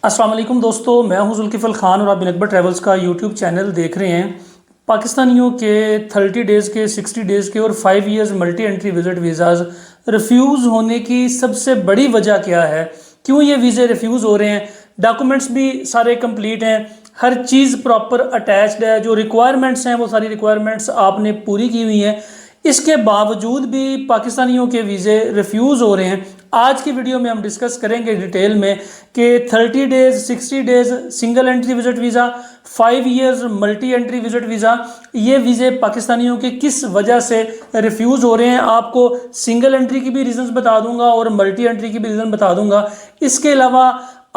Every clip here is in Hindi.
अस्सलाम वालेकुम दोस्तों, मैं हूं जुल्किफल खान और आप बिन अकबर ट्रैवल्स का यूट्यूब चैनल देख रहे हैं। पाकिस्तानियों के 30 डेज़ के, 60 डेज़ के और 5 years multi entry visit visas refuse होने की सबसे बड़ी वजह क्या है? क्यों ये वीज़े रिफ्यूज़ हो रहे हैं? डॉक्यूमेंट्स भी सारे कंप्लीट हैं, हर चीज़ प्रॉपर अटैच्ड है, जो रिक्वायरमेंट्स हैं वो सारी रिक्वायरमेंट्स आपने पूरी की हुई हैं। इसके बावजूद भी पाकिस्तानियों के वीज़े रिफ्यूज़ हो रहे हैं। आज की वीडियो में हम डिस्कस करेंगे डिटेल में कि 30 days, 60 days single entry visit visa, 5 years multi entry visit visa, ये वीज़े पाकिस्तानियों के किस वजह से रिफ्यूज़ हो रहे हैं। आपको सिंगल एंट्री की भी रीज़न्स बता दूंगा और मल्टी एंट्री की भी रीज़न बता दूंगा। इसके अलावा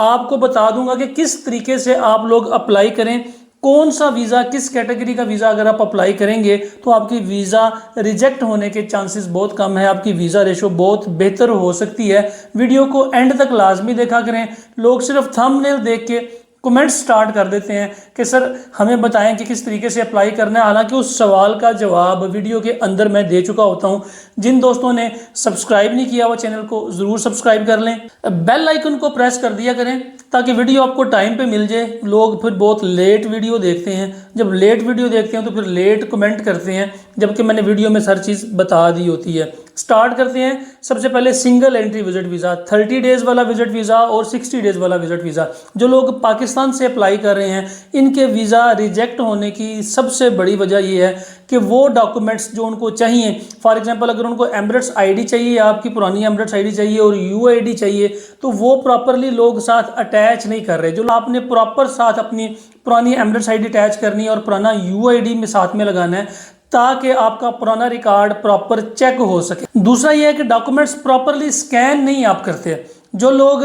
आपको बता दूंगा कि किस तरीके से आप लोग अप्लाई करें, कौन सा वीज़ा, किस कैटेगरी का वीज़ा अगर आप अप्लाई करेंगे तो आपकी वीज़ा रिजेक्ट होने के चांसेस बहुत कम है, आपकी वीज़ा रेशो बहुत बेहतर हो सकती है। वीडियो को एंड तक लाजमी देखा करें। लोग सिर्फ थंबनेल देख के कमेंट स्टार्ट कर देते हैं कि सर हमें बताएं कि किस तरीके से अप्लाई करना है, हालांकि उस सवाल का जवाब वीडियो के अंदर मैं दे चुका होता हूं। जिन दोस्तों ने सब्सक्राइब नहीं किया वो चैनल को ज़रूर सब्सक्राइब कर लें, बेल आइकन को प्रेस कर दिया करें ताकि वीडियो आपको टाइम पे मिल जाए। लोग फिर बहुत लेट वीडियो देखते हैं, जब लेट वीडियो देखते हैं तो फिर लेट कमेंट करते हैं, जबकि मैंने वीडियो में हर चीज़ बता दी होती है। स्टार्ट करते हैं। सबसे पहले single entry visit visa, 30 days वाला विजिट वीज़ा और 60 डेज़ वाला विजिट वीज़ा जो लोग पाकिस्तान से अप्लाई कर रहे हैं, इनके वीज़ा रिजेक्ट होने की सबसे बड़ी वजह यह है कि वो डॉक्यूमेंट्स जो उनको चाहिए, फॉर एग्जांपल अगर उनको एमिरेट्स आईडी चाहिए, आपकी पुरानी एमिरेट्स आईडी चाहिए और यूआईडी चाहिए, तो वो प्रॉपरली लोग साथ अटैच नहीं कर रहे। जो आपने प्रॉपर साथ अपनी पुरानी एमिरेट्स आईडी अटैच करनी है और पुराना यूआईडी में साथ में लगाना है ताकि आपका पुराना रिकॉर्ड प्रॉपर चेक हो सके। दूसरा यह है कि डॉक्यूमेंट्स प्रॉपरली स्कैन नहीं आप करते। जो लोग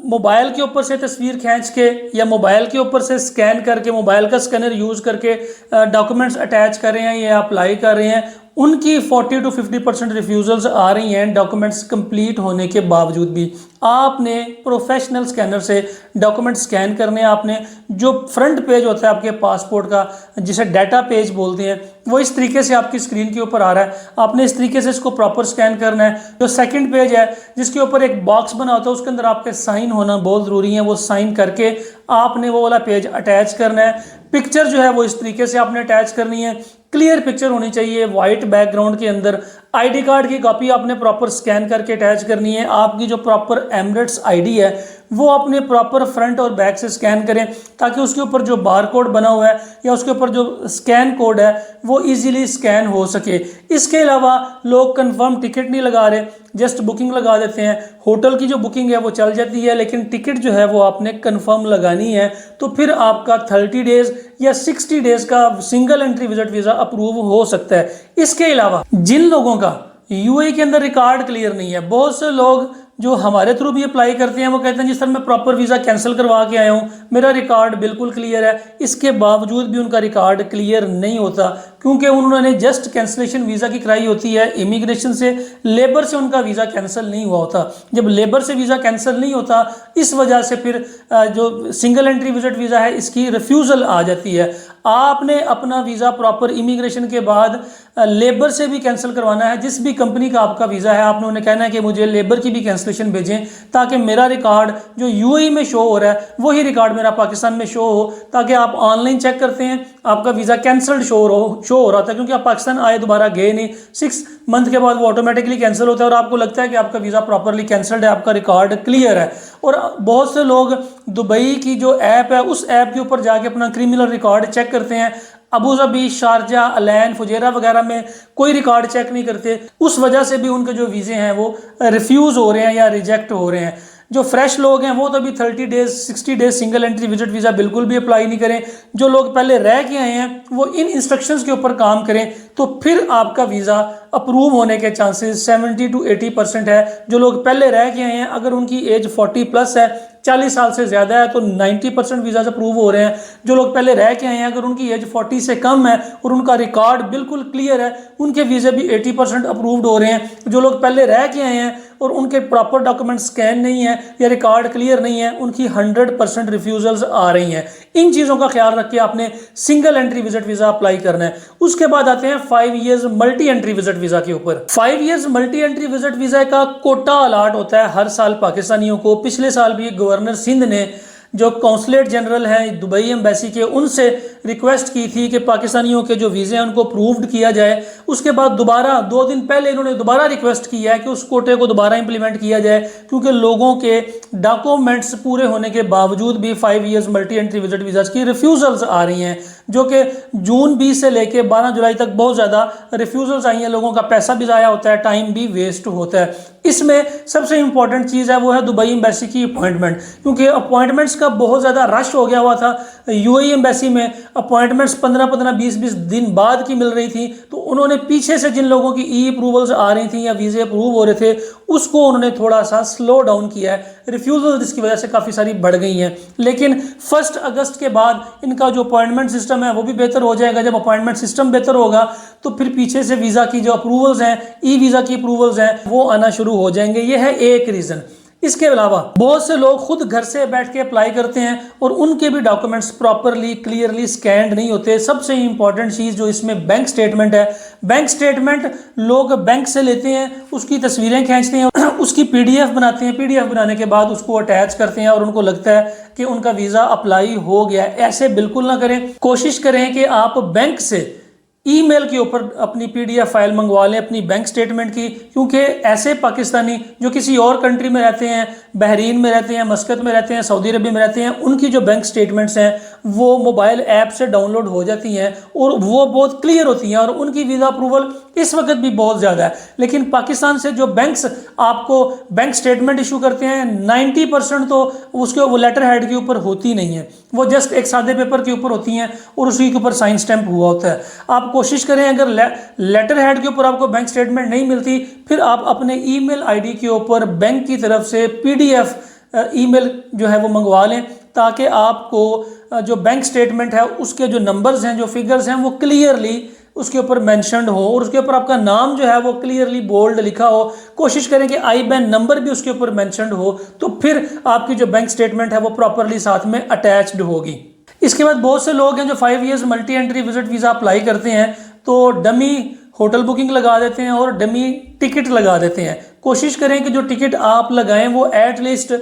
मोबाइल के ऊपर से तस्वीर खींच के या मोबाइल के ऊपर से स्कैन करके, मोबाइल का स्कैनर यूज़ करके डॉक्यूमेंट्स अटैच कर रहे हैं या अप्लाई कर रहे हैं, उनकी 40 to 50% रिफ्यूज़ल्स आ रही हैं डॉक्यूमेंट्स कंप्लीट होने के बावजूद भी। आपने प्रोफेशनल स्कैनर से डॉक्यूमेंट स्कैन करने हैं। आपने जो फ्रंट पेज होता है आपके पासपोर्ट का, जिसे डाटा पेज बोलते हैं, वो इस तरीके से आपकी स्क्रीन के ऊपर आ रहा है। आपने इस तरीके से इसको प्रॉपर स्कैन करना है। जो सेकंड पेज है जिसके ऊपर एक बॉक्स बना होता है, उसके अंदर आपके साइन होना बहुत ज़रूरी है। वो साइन करके आपने वो वाला पेज अटैच करना है। पिक्चर जो है वो इस तरीके से आपने अटैच करनी है, क्लियर पिक्चर होनी चाहिए वाइट बैकग्राउंड के अंदर। आईडी कार्ड की कॉपी आपने प्रॉपर स्कैन करके अटैच करनी है। आपकी जो प्रॉपर एमिरेट्स आईडी है वो अपने प्रॉपर फ्रंट और बैक से स्कैन करें ताकि उसके ऊपर जो बार कोड बना हुआ है या उसके ऊपर जो स्कैन कोड है वो इजीली स्कैन हो सके। इसके अलावा लोग कंफर्म टिकट नहीं लगा रहे, जस्ट बुकिंग लगा देते हैं। होटल की जो बुकिंग है वो चल जाती है, लेकिन टिकट जो है वो आपने कंफर्म लगानी है, तो फिर आपका 30 डेज़ या 60 डेज़ का single entry visit visa approve हो सकता है। इसके अलावा जिन लोगों का यूएई के अंदर रिकॉर्ड क्लियर नहीं है, बहुत से लोग जो हमारे थ्रू भी अप्लाई करते हैं वो कहते हैं जी सर मैं प्रॉपर वीज़ा कैंसिल करवा के आया हूँ, मेरा रिकॉर्ड बिल्कुल क्लियर है। इसके बावजूद भी उनका रिकॉर्ड क्लियर नहीं होता क्योंकि उन्होंने जस्ट कैंसिलेशन वीज़ा की कराई होती है इमिग्रेशन से, लेबर से उनका वीज़ा कैंसिल नहीं हुआ होता। जब लेबर से वीज़ा कैंसिल नहीं होता, इस वजह से फिर जो सिंगल एंट्री विजिट वीज़ा है इसकी रिफ्यूज़ल आ जाती है। आपने अपना वीज़ा प्रॉपर इमिग्रेशन के बाद लेबर से भी कैंसिल करवाना है। जिस भी कंपनी का आपका वीज़ा है आपने उन्हें कहना है कि मुझे लेबर की भी कैंसिलेशन भेजें ताकि मेरा रिकॉर्ड जो यूएई में शो हो रहा है वही रिकॉर्ड मेरा पाकिस्तान में शो हो, ताकि आप ऑनलाइन चेक करते हैं आपका वीज़ा कैंसल्ड शो हो रहा था क्योंकि आप पाकिस्तान आए, दोबारा गए नहीं, 6 मंथ के बाद वो ऑटोमेटिकली कैंसिल होता है और आपको लगता है कि आपका वीज़ा प्रॉपरली कैंसल्ड है, आपका रिकॉर्ड क्लियर है। और बहुत से लोग दुबई की जो ऐप है उस ऐप के ऊपर जाके अपना क्रिमिनल रिकॉर्ड चेक करते हैं। Abu Dhabi, Sharjah, Al Ain, Fujairah वगैरह में कोई रिकॉर्ड चेक नहीं करते। उस वजह से भी उनके जो वीज़े हैं वो रिफ्यूज़ हो रहे हैं या रिजेक्ट हो रहे हैं। जो फ्रेश लोग हैं वो तो अभी 30 days 60 days single entry visit visa बिल्कुल भी अप्लाई नहीं करें। जो लोग पहले रह के आए हैं वो इन इंस्ट्रक्शंस के ऊपर काम करें तो फिर आपका वीज़ा अप्रूव होने के चांसेस 70 to 80% है। जो लोग पहले रह के आए हैं अगर उनकी एज 40+ है, 40 साल से ज़्यादा है, तो 90% वीज़ा अप्रूव हो रहे हैं। जो लोग पहले रह के आए हैं अगर उनकी एज 40 से कम है और उनका रिकॉर्ड बिल्कुल क्लियर है, उनके वीज़े भी 80% अप्रूव्ड हो रहे हैं। जो लोग पहले रह के आए हैं और उनके प्रॉपर डॉक्यूमेंट स्कैन नहीं है या रिकॉर्ड क्लियर नहीं है, उनकी 100% रिफ्यूजल्स आ रही हैं। इन चीज़ों का ख्याल रख के आपने single entry visit visa apply करना है। उसके बाद आते हैं 5 years multi entry visit visa के ऊपर। 5 years multi entry visit visa का कोटा अलाट होता है हर साल पाकिस्तानियों को। पिछले साल भी गवर्नर सिंध ने जो कौंसलेट जनरल हैं दुबई एम्बेसी के, उनसे रिक्वेस्ट की थी कि पाकिस्तानियों के जो वीज़े हैं उनको अप्रूव्ड किया जाए। उसके बाद दोबारा 2 दिन पहले इन्होंने दोबारा रिक्वेस्ट किया है कि उस कोटे को दोबारा इंप्लीमेंट किया जाए, क्योंकि लोगों के डॉक्यूमेंट्स पूरे होने के बावजूद भी 5 years multi entry visit visa की रिफ्यूजल्स आ रही हैं, जो कि जून 20 से लेकर 12 जुलाई तक बहुत ज़्यादा रिफ्यूजल्स आई हैं। लोगों का पैसा भी ज़ाया होता है, टाइम भी वेस्ट होता है। इसमें सबसे इंपॉर्टेंट चीज़ है वो है दुबई एम्बेसी की अपॉइंटमेंट, क्योंकि अपॉइंटमेंट्स का बहुत ज़्यादा रश हो गया हुआ था। यूएई एम्बेसी में अपॉइंटमेंट्स 15-15, 20-20 दिन बाद की मिल रही थी, तो उन्होंने पीछे से जिन लोगों की ई अप्रूवल्स आ रही थी या वीज़े अप्रूव हो रहे थे उसको उन्होंने थोड़ा सा स्लो डाउन किया है। रिफ्यूजल इसकी वजह से काफ़ी सारी बढ़ गई हैं, लेकिन 1 अगस्त के बाद इनका जो अपॉइंटमेंट सिस्टम है वो भी बेहतर हो जाएगा। जब अपॉइंटमेंट सिस्टम बेहतर होगा तो फिर पीछे से वीज़ा की जो अप्रूवल्स हैं, ई वीज़ा की अप्रूवल्स हैं, वो आना शुरू हो जाएंगे। ये है एक रीज़न। इसके अलावा बहुत से लोग खुद घर से बैठ के अप्लाई करते हैं और उनके भी डॉक्यूमेंट्स प्रॉपरली क्लियरली स्कैन्ड नहीं होते। सबसे इंपॉर्टेंट चीज़ जो इसमें बैंक स्टेटमेंट है, बैंक स्टेटमेंट लोग बैंक से लेते हैं, उसकी तस्वीरें खींचते हैं, उसकी पीडीएफ बनाते हैं, पीडीएफ बनाने के बाद उसको अटैच करते हैं और उनको लगता है कि उनका वीज़ा अप्लाई हो गया। ऐसे बिल्कुल ना करें। कोशिश करें कि आप बैंक से ईमेल के ऊपर अपनी पीडीएफ फाइल मंगवा लें अपनी बैंक स्टेटमेंट की, क्योंकि ऐसे पाकिस्तानी जो किसी और कंट्री में रहते हैं, बहरीन में रहते हैं, मस्कत में रहते हैं, सऊदी अरब में रहते हैं, उनकी जो बैंक स्टेटमेंट्स हैं वो मोबाइल ऐप से डाउनलोड हो जाती हैं और वो बहुत क्लियर होती हैं और उनकी वीज़ा अप्रूवल इस वक्त भी बहुत ज़्यादा है। लेकिन पाकिस्तान से जो बैंक्स आपको बैंक स्टेटमेंट इशू करते हैं 90% तो उसके वो लेटर हेड के ऊपर होती नहीं है, वो जस्ट एक सादे पेपर के ऊपर होती हैं और उसी के ऊपर साइन स्टैंप हुआ होता है। आप कोशिश करें, अगर लेटर हेड के ऊपर आपको बैंक स्टेटमेंट नहीं मिलती, फिर आप अपने ईमेल आईडी के ऊपर बैंक की तरफ से पीडीएफ ईमेल जो है वो मंगवा लें, ताकि आपको जो बैंक स्टेटमेंट है उसके जो नंबर्स हैं, जो फिगर्स हैं, वो क्लियरली उसके ऊपर मेंशन्ड हो और उसके ऊपर आपका नाम जो है वो क्लियरली बोल्ड लिखा हो। कोशिश करें कि आई बैन नंबर भी उसके ऊपर मेंशन्ड हो, तो फिर आपकी जो बैंक स्टेटमेंट है वो प्रॉपरली साथ में अटैच्ड होगी। इसके बाद बहुत से लोग हैं जो 5 years multi entry visit visa apply करते हैं तो डमी होटल बुकिंग लगा देते हैं और डमी टिकट लगा देते हैं। कोशिश करें कि जो टिकट आप लगाएं वो एटलीस्ट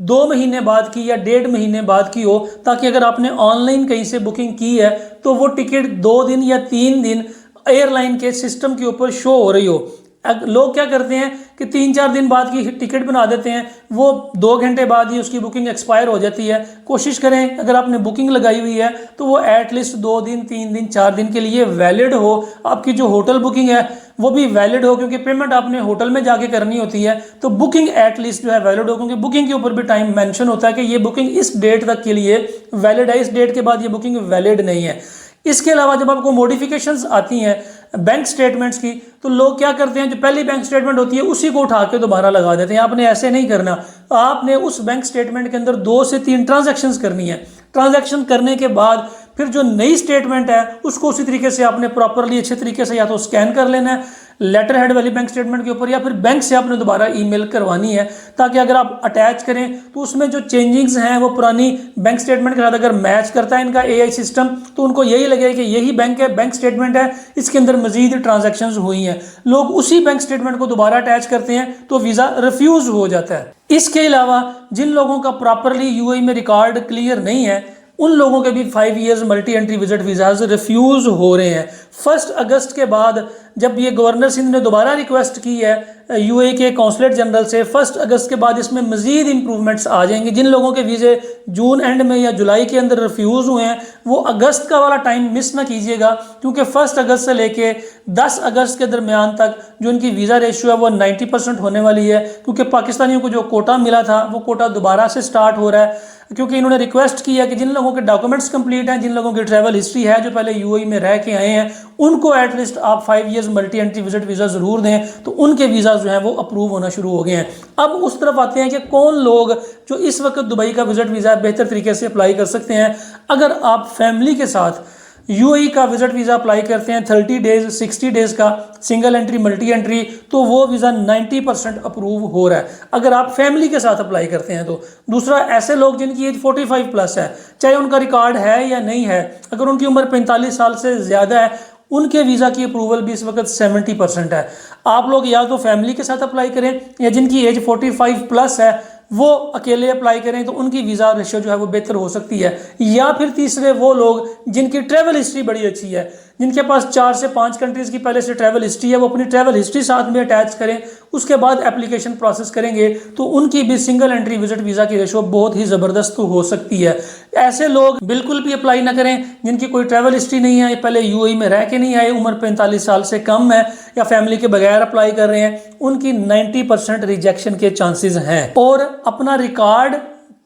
2 महीने बाद की या 1.5 महीने बाद की हो, ताकि अगर आपने ऑनलाइन कहीं से बुकिंग की है तो वो टिकट 2 दिन या 3 दिन एयरलाइन के सिस्टम के ऊपर शो हो रही हो। लोग क्या करते हैं कि 3-4 दिन बाद की टिकट बना देते हैं, वो 2 घंटे बाद ही उसकी बुकिंग एक्सपायर हो जाती है। कोशिश करें अगर आपने बुकिंग लगाई हुई है तो वो एटलीस्ट 2 दिन, 3 दिन, 4 दिन के लिए वैलिड हो। आपकी जो होटल बुकिंग है वो भी वैलिड हो, क्योंकि पेमेंट आपने होटल में जाके करनी होती है, तो बुकिंग एटलीस्ट जो है वैलिड हो, क्योंकि बुकिंग के ऊपर भी टाइम मेंशन होता है कि ये बुकिंग इस डेट तक के लिए वैलिड है, इस डेट के बाद ये बुकिंग वैलिड नहीं है। इसके अलावा जब आपको मॉडिफिकेशंस आती हैं बैंक स्टेटमेंट्स की, तो लोग क्या करते हैं, जो पहली बैंक स्टेटमेंट होती है उसी को उठा के दोबारा लगा देते हैं। आपने ऐसे नहीं करना, आपने उस बैंक स्टेटमेंट के अंदर 2 से 3 ट्रांजैक्शंस करनी है। ट्रांजैक्शन करने के बाद फिर जो नई स्टेटमेंट है उसको उसी तरीके से आपने प्रॉपरली अच्छे तरीके से या तो स्कैन कर लेना है लेटर हेड वाली बैंक स्टेटमेंट के ऊपर, या फिर बैंक से आपने दोबारा ईमेल करवानी है, ताकि अगर आप अटैच करें तो उसमें जो चेंजिंग्स हैं वो पुरानी बैंक स्टेटमेंट के साथ अगर मैच करता है इनका एआई सिस्टम, तो उनको यही लगेगा कि यही बैंक है, बैंक स्टेटमेंट है, इसके अंदर मजीद ट्रांजैक्शंस हुई हैं। लोग उसी बैंक स्टेटमेंट को दोबारा अटैच करते हैं तो वीज़ा रिफ्यूज हो जाता है। इसके अलावा जिन लोगों का प्रॉपरली यूएई में रिकॉर्ड क्लियर नहीं है उन लोगों के भी 5 years multi entry visit visas refuse हो रहे हैं। 1 अगस्त के बाद जब ये गवर्नर सिंध ने दोबारा रिक्वेस्ट की है यूएई के कौंसलेट जनरल से, 1 अगस्त के बाद इसमें मज़ीद इंप्रूवमेंट्स आ जाएंगे। जिन लोगों के वीज़े जून एंड में या जुलाई के अंदर रिफ्यूज़ हुए हैं वो अगस्त का वाला टाइम मिस ना कीजिएगा, क्योंकि 1 अगस्त से लेके 10 अगस्त के दरमियान तक जो इनकी वीज़ा रेशियो है वो 90% होने वाली है, क्योंकि पाकिस्तानियों को जो कोटा मिला था वो कोटा दोबारा से स्टार्ट हो रहा है। क्योंकि इन्होंने रिक्वेस्ट किया कि जिन लोगों के डॉक्यूमेंट्स कंप्लीट हैं, जिन लोगों की ट्रैवल हिस्ट्री है, जो पहले यूएई में रह के आए हैं, उनको एटलीस्ट आप 5 years multi entry visit visa ज़रूर दें, तो उनके वीज़ा जो हैं वो अप्रूव होना शुरू हो गए हैं। अब उस तरफ आते हैं कि कौन लोग जो इस वक्त दुबई का विजिट वीज़ा बेहतर तरीके से अप्लाई कर सकते हैं। अगर आप फैमिली के साथ यूएई का विजिट वीज़ा अप्लाई करते हैं 30 डेज 60 डेज का, सिंगल एंट्री मल्टी एंट्री, तो वो वीज़ा 90% अप्रूव हो रहा है अगर आप फैमिली के साथ अप्लाई करते हैं तो। दूसरा, ऐसे लोग जिनकी एज 45 प्लस है, चाहे उनका रिकॉर्ड है या नहीं है, अगर उनकी उम्र 45 साल से ज़्यादा है, उनके वीज़ा की अप्रूवल भी इस वक्त 70% है। आप लोग या तो फैमिली के साथ अप्लाई करें, या जिनकी एज 45 प्लस है वो अकेले अप्लाई करें, तो उनकी वीज़ा रेशियो जो है वो बेहतर हो सकती है। या फिर तीसरे, वो लोग जिनकी ट्रैवल हिस्ट्री बड़ी अच्छी है, जिनके पास 4 से 5 कंट्रीज़ की पहले से ट्रैवल हिस्ट्री है, वो अपनी ट्रैवल हिस्ट्री साथ में अटैच करें, उसके बाद एप्लीकेशन प्रोसेस करेंगे, तो उनकी भी सिंगल एंट्री विजिट वीज़ा की रेशो बहुत ही ज़बरदस्त हो सकती है। ऐसे लोग बिल्कुल भी अप्लाई ना करें जिनकी कोई ट्रैवल हिस्ट्री नहीं है, पहले यूएई में रह के नहीं आए, उम्र 45 साल से कम है, या फैमिली के बगैर अप्लाई कर रहे हैं, उनकी 90% रिजेक्शन के चांसेस हैं। और अपना रिकॉर्ड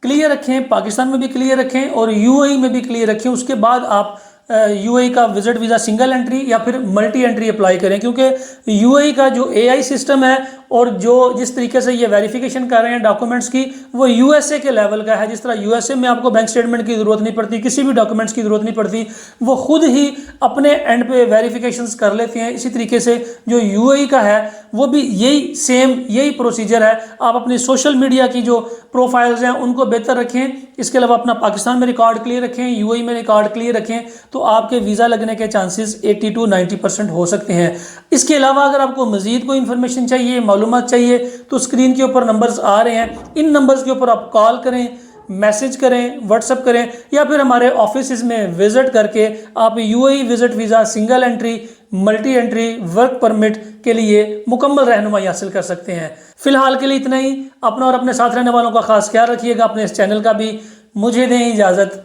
क्लियर रखें, पाकिस्तान में भी क्लियर रखें और यूएई में भी क्लियर रखें, उसके बाद आप यूएई का विजिट वीज़ा सिंगल एंट्री या फिर मल्टी एंट्री अप्लाई करें। क्योंकि यूएई का जो एआई सिस्टम है और जो जिस तरीके से ये वेरिफिकेशन कर रहे हैं डॉक्यूमेंट्स की, वो यूएसए के लेवल का है। जिस तरह यूएसए में आपको बैंक स्टेटमेंट की ज़रूरत नहीं पड़ती, किसी भी डॉक्यूमेंट्स की ज़रूरत नहीं पड़ती, वो खुद ही अपने एंड पे वेरिफिकेशंस कर लेते हैं। इसी तरीके से जो यूएई का है वो भी यही प्रोसीजर है। आप अपनी सोशल मीडिया की जो प्रोफाइल्स हैं उनको बेहतर रखें, इसके अलावा अपना पाकिस्तान में रिकॉर्ड क्लियर रखें, यूएई में रिकॉर्ड क्लियर रखें, तो आपके वीज़ा लगने के चांसेस 80 to 90% हो सकते हैं। इसके अलावा अगर आपको मज़ीद कोई इन्फॉर्मेशन चाहिए, मालूमात चाहिए, तो स्क्रीन के ऊपर नंबर्स आ रहे हैं, इन नंबर्स के ऊपर आप कॉल करें, मैसेज करें, व्हाट्सअप करें, या फिर हमारे ऑफिस में विजिट करके आप UAE visit visa single entry multi entry work permit के लिए मुकम्मल रहनुमाई हासिल कर सकते हैं। फिलहाल के लिए इतना ही। अपना और अपने साथ रहने वालों का खास ख्याल रखिएगा, अपने इस चैनल का भी। मुझे दें इजाज़त।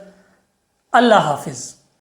अल्लाह हाफिज़।